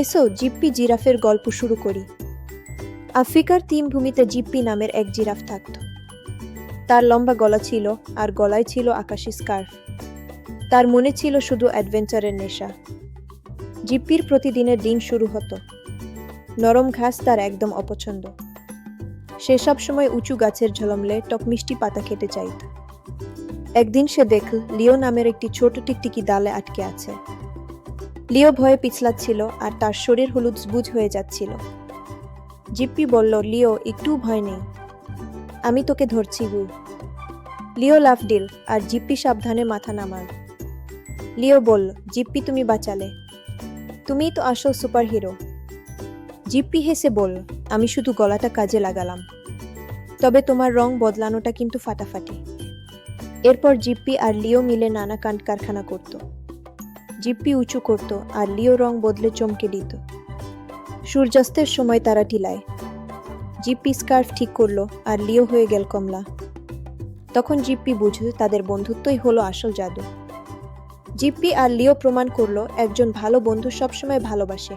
এসো জিপ্পি জিরাফের গল্প শুরু করি। আফ্রিকার ভূমিতে জিপ্পি নামের এক জিরাফ থাকত। তার লম্বা গলা ছিল আর গলায় ছিল আকাশি স্কার্ফ। তার মনে ছিল শুধু অ্যাডভেঞ্চারের নেশা। জিপ্পির প্রতিদিনের দিন শুরু হতো। নরম ঘাস তার একদম অপছন্দ। সে সব সময় উঁচু গাছের ঝলমলে টক মিষ্টি পাতা খেতে চাইত। একদিন সে দেখল লিও নামের একটি ছোট টিকটিকি ডালে আটকে আছে। লিও ভয়ে পিছলাচ্ছিল আর তার শরীর হলুদ সবুজ হয়ে যাচ্ছিল। জিপ্পি বলল, লিও, একটু ভয় নেই, আমি তোকে ধরছি গু। লিও লাফ দিল আর জিপ্পি সাবধানে মাথা নামাল। লিও বলল, জিপ্পি, তুমি বাঁচালে, তুমিই তো আসল সুপার হিরো। জিপ্পি হেসে বলল, আমি শুধু গলাটা কাজে লাগালাম, তবে তোমার রং বদলানোটা কিন্তু ফাটাফাটি। এরপর জিপ্পি আর লিও মিলে নানা কাণ্ড কারখানা করত। জিপ্পি উঁচু করত আর লিও রং বদলে চমকে দিত। সূর্যাস্তের সময় তারা টিলায়। জিপ্পি স্কার্ফ ঠিক করলো আর লিও হয়ে গেল কমলা। তখন জিপ্পি বুঝল তাদের বন্ধুত্বই হলো আসল জাদু। জিপ্পি আর লিও প্রমাণ করলো একজন ভালো বন্ধু সবসময় ভালোবাসে।